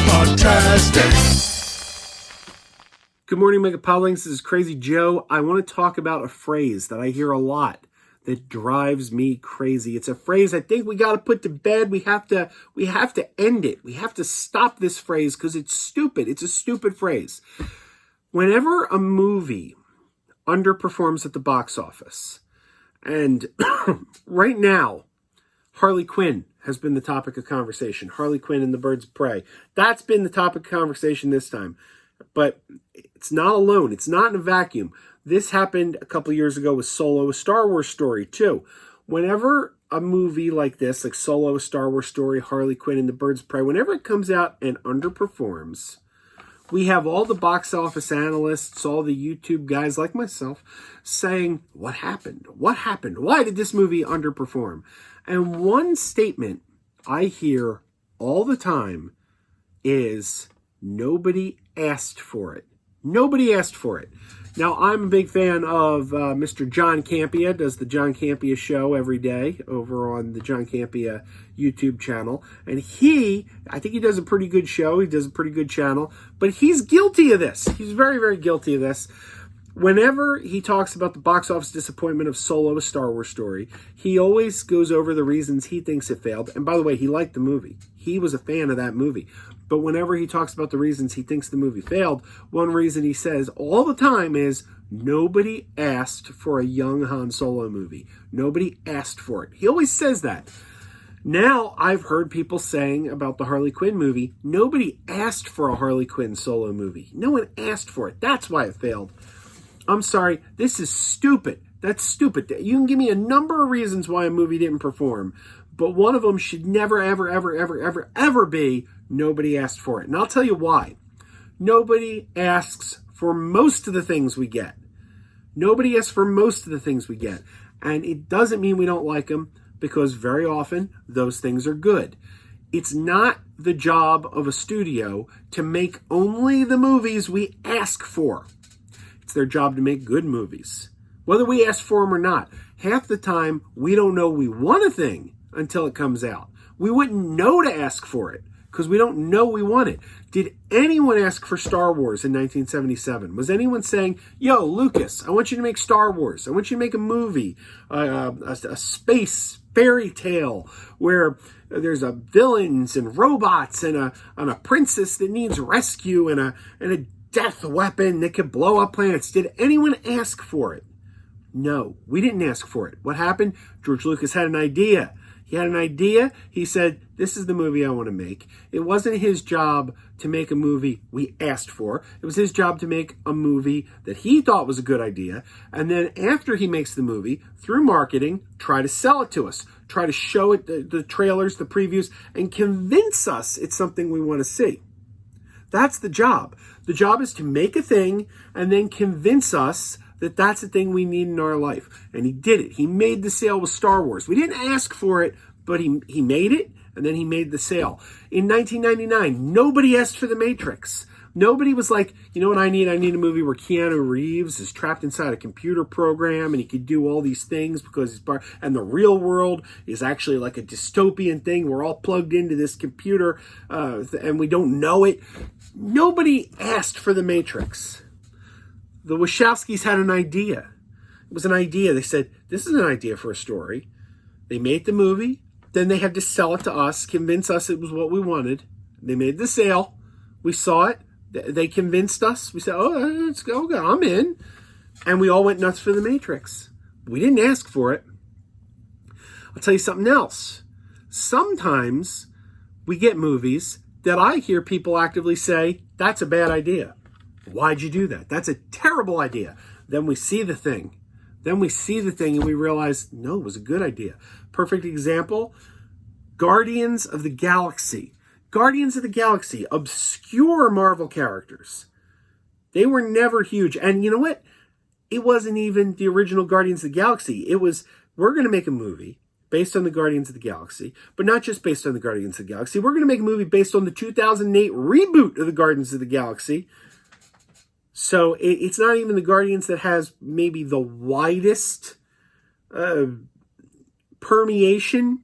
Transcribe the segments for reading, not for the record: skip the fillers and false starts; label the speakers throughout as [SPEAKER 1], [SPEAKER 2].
[SPEAKER 1] MegaPodTastic.
[SPEAKER 2] Good morning, MegaPodlings. This is Krazy Joe. I want to talk about a phrase that I hear a lot that drives me crazy. It's a phrase I think we got to put to bed. We have to end it. We have to stop this phrase because it's stupid. It's a stupid phrase. Whenever a movie underperforms at the box office, and right now, Harley Quinn has been the topic of conversation. Harley Quinn and the Birds of Prey. That's been the topic of conversation this time. But it's not alone. It's not in a vacuum. This happened a couple years ago with Solo, a Star Wars story, too. Whenever a movie like this, like Solo, a Star Wars story, Harley Quinn and the Birds of Prey, whenever it comes out and underperforms, we have all the box office analysts, all the YouTube guys like myself saying, what happened? What happened? Why did this movie underperform? And one statement I hear all the time is, nobody asked for it. Nobody asked for it. Now, I'm a big fan of Mr. John Campea, does the John Campea show every day over on the John Campea YouTube channel. And I think he does a pretty good show. He does a pretty good channel. But he's guilty of this. He's very, very guilty of this. Whenever he talks about the box office disappointment of Solo, a Star Wars story, he always goes over the reasons he thinks it failed. And by the way, he liked the movie. He was a fan of that movie. But whenever he talks about the reasons he thinks the movie failed, one reason he says all the time is, nobody asked for a young Han Solo movie. Nobody asked for it. He always says that. Now, I've heard people saying about the Harley Quinn movie, nobody asked for a Harley Quinn Solo movie. No one asked for it. That's why it failed. I'm sorry, this is stupid. That's stupid. You can give me a number of reasons why a movie didn't perform, but one of them should never, ever, ever, ever, ever, ever be nobody asked for it. And I'll tell you why. Nobody asks for most of the things we get. Nobody asks for most of the things we get. And it doesn't mean we don't like them, because very often those things are good. It's not the job of a studio to make only the movies we ask for. It's their job to make good movies, whether we ask for them or not. Half the time, we don't know we want a thing until it comes out. We wouldn't know to ask for it because we don't know we want it. Did anyone ask for Star Wars in 1977? Was anyone saying, yo, Lucas, I want you to make Star Wars. I want you to make a movie, a space fairy tale where there's a villains and robots and a princess that needs rescue and a death weapon that could blow up planets. Did anyone ask for it? No, we didn't ask for it. What happened? George Lucas had an idea. He had an idea. He said, this is the movie I want to make. It wasn't his job to make a movie we asked for. It was his job to make a movie that he thought was a good idea. And then after he makes the movie, through marketing, try to sell it to us. Try to show it, the trailers, the previews, and convince us it's something we want to see. That's the job. The job is to make a thing and then convince us that that's the thing we need in our life. And he did it. He made the sale with Star Wars. We didn't ask for it, but he made it, and then he made the sale. In 1999, nobody asked for The Matrix. Nobody was like, you know what I need? I need a movie where Keanu Reeves is trapped inside a computer program and he could do all these things because and the real world is actually like a dystopian thing. We're all plugged into this computer and we don't know it. Nobody asked for The Matrix. The Wachowskis had an idea. It was an idea. They said, this is an idea for a story. They made the movie. Then they had to sell it to us, convince us it was what we wanted. They made the sale. We saw it. They convinced us. We said, oh, let's go. I'm in. And we all went nuts for The Matrix. We didn't ask for it. I'll tell you something else. Sometimes we get movies that I hear people actively say, that's a bad idea. Why'd you do that? That's a terrible idea. Then we see the thing. And we realize, no, it was a good idea. Perfect example, Guardians of the Galaxy. Guardians of the Galaxy, obscure Marvel characters. They were never huge. And you know what? It wasn't even the original Guardians of the Galaxy. It was, we're going to make a movie based on the Guardians of the Galaxy, but not just based on the Guardians of the Galaxy. We're going to make a movie based on the 2008 reboot of the Guardians of the Galaxy. So it's not even the Guardians that has maybe the widest permeation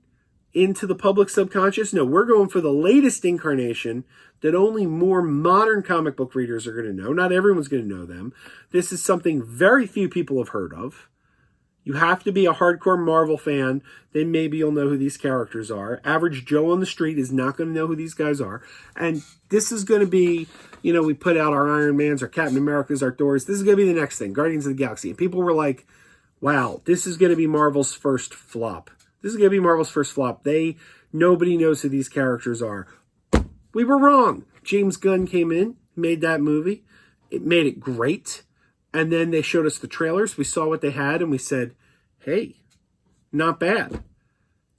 [SPEAKER 2] into the public subconscious. No, we're going for the latest incarnation that only more modern comic book readers are going to know. Not everyone's going to know them. This is something very few people have heard of. You have to be a hardcore Marvel fan, then maybe you'll know who these characters are. Average Joe on the street is not going to know who these guys are. And this is going to be, we put out our Iron Mans, our Captain Americas, our Thors. This is going to be the next thing, Guardians of the Galaxy. And people were like, wow, this is going to be Marvel's first flop. This is going to be Marvel's first flop. Nobody knows who these characters are. We were wrong. James Gunn came in, made that movie. It made it great. And then they showed us the trailers. We saw what they had, and we said, hey, not bad.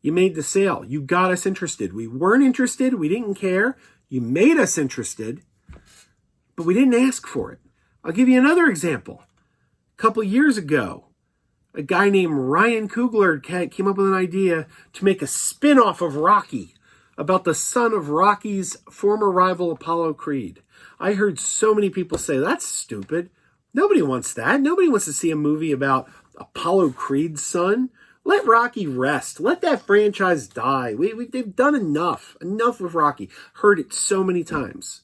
[SPEAKER 2] You made the sale. You got us interested. We weren't interested. We didn't care. You made us interested, but we didn't ask for it. I'll give you another example. A couple years ago, a guy named Ryan Coogler came up with an idea to make a spin-off of Rocky about the son of Rocky's former rival Apollo Creed. I heard so many people say, that's stupid. Nobody wants that. Nobody wants to see a movie about Apollo Creed's son. Let Rocky rest. Let that franchise die. They've done enough. Enough with Rocky. Heard it so many times.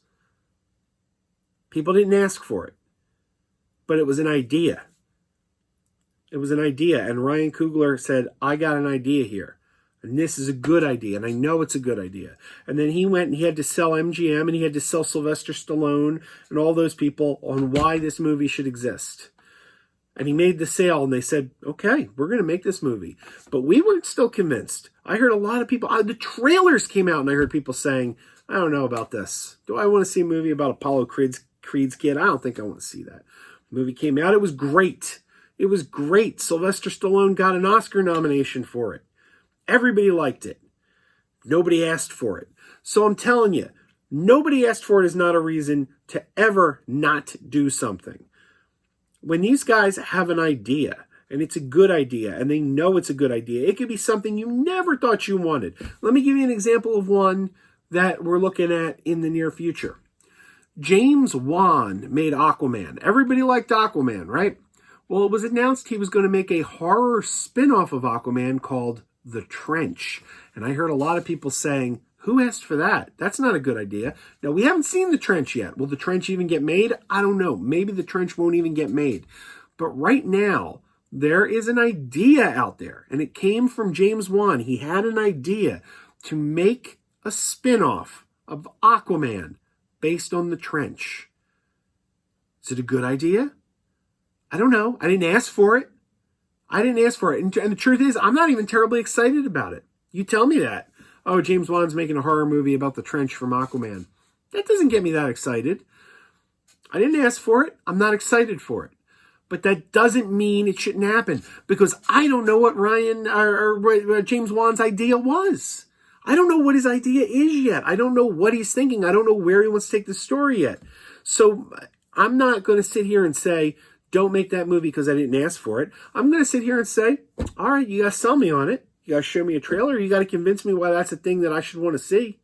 [SPEAKER 2] People didn't ask for it. But it was an idea. It was an idea. And Ryan Coogler said, I got an idea here. And this is a good idea. And I know it's a good idea. And then he went and he had to sell MGM and he had to sell Sylvester Stallone and all those people on why this movie should exist. And he made the sale and they said, okay, we're going to make this movie. But we weren't still convinced. I heard a lot of people, the trailers came out and I heard people saying, I don't know about this. Do I want to see a movie about Apollo Creed's kid? I don't think I want to see that. The movie came out. It was great. It was great. Sylvester Stallone got an Oscar nomination for it. Everybody liked it. Nobody asked for it. So I'm telling you, nobody asked for it is not a reason to ever not do something. When these guys have an idea, and it's a good idea, and they know it's a good idea, it could be something you never thought you wanted. Let me give you an example of one that we're looking at in the near future. James Wan made Aquaman. Everybody liked Aquaman, right? Well, it was announced he was going to make a horror spin-off of Aquaman called The Trench. And I heard a lot of people saying, who asked for that? That's not a good idea. Now, we haven't seen The Trench yet. Will The Trench even get made? I don't know. Maybe The Trench won't even get made. But right now, there is an idea out there. And it came from James Wan. He had an idea to make a spin-off of Aquaman based on The Trench. Is it a good idea? I don't know. I didn't ask for it. And the truth is, I'm not even terribly excited about it. You tell me that. Oh, James Wan's making a horror movie about the trench from Aquaman. That doesn't get me that excited. I didn't ask for it. I'm not excited for it. But that doesn't mean it shouldn't happen because I don't know what James Wan's idea was. I don't know what his idea is yet. I don't know what he's thinking. I don't know where he wants to take the story yet. So I'm not going to sit here and say, don't make that movie because I didn't ask for it. I'm going to sit here and say, all right, you got to sell me on it. You got to show me a trailer. You got to convince me why that's a thing that I should want to see.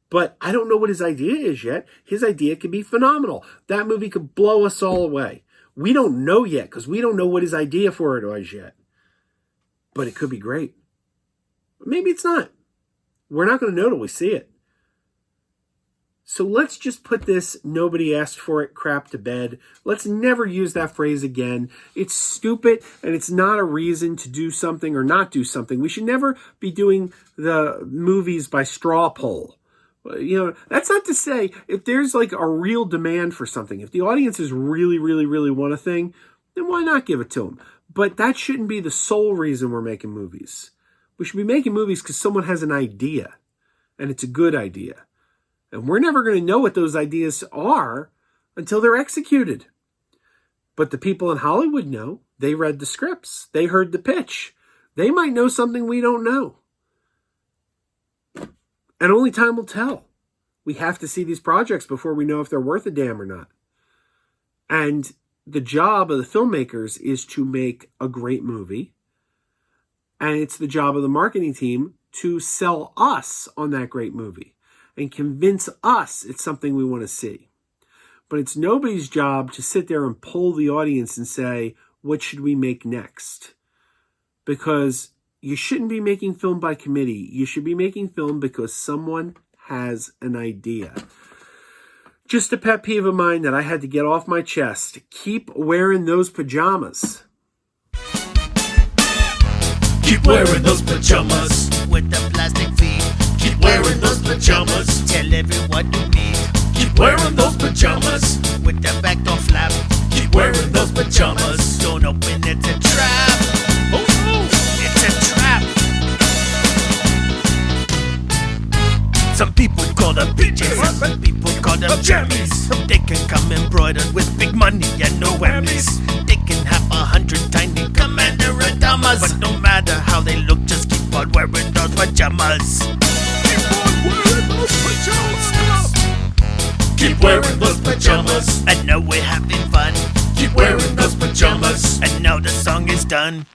[SPEAKER 2] But I don't know what his idea is yet. His idea could be phenomenal. That movie could blow us all away. We don't know yet because we don't know what his idea for it was yet. But it could be great. Maybe it's not. We're not going to know till we see it. So let's just put this nobody asked for it crap to bed. Let's never use that phrase again. It's stupid and it's not a reason to do something or not do something. We should never be doing the movies by straw poll. That's not to say if there's like a real demand for something, if the audiences really, really, really want a thing, then why not give it to them? But that shouldn't be the sole reason we're making movies. We should be making movies because someone has an idea and it's a good idea. And we're never going to know what those ideas are until they're executed. But the people in Hollywood know. They read the scripts. They heard the pitch. They might know something we don't know. And only time will tell. We have to see these projects before we know if they're worth a damn or not. And the job of the filmmakers is to make a great movie. And it's the job of the marketing team to sell us on that great movie and convince us it's something we want to see. But it's nobody's job to sit there and poll the audience and say, what should we make next? Because, you shouldn't be making film by committee. You should be making film because someone has an idea. Just a pet peeve of mine that I had to get off my chest. Keep wearing those pajamas.
[SPEAKER 1] Keep wearing those pajamas with the plastic feet. Keep wearing those pajamas. Tell everyone you meet. Keep wearing those pajamas with the back door flap. Keep wearing those pajamas. Don't open, it's a trap. Oh no, it's a trap. Some people call them PJs, some people call them jammies. They can come embroidered with big money and no whammies. They can have 100 tiny commander Adamas, but no matter how they look, just keep on wearing those pajamas. Keep on wearing those pajamas. Keep wearing those pajamas. And now we're having fun. Keep wearing those pajamas. And now the song is done.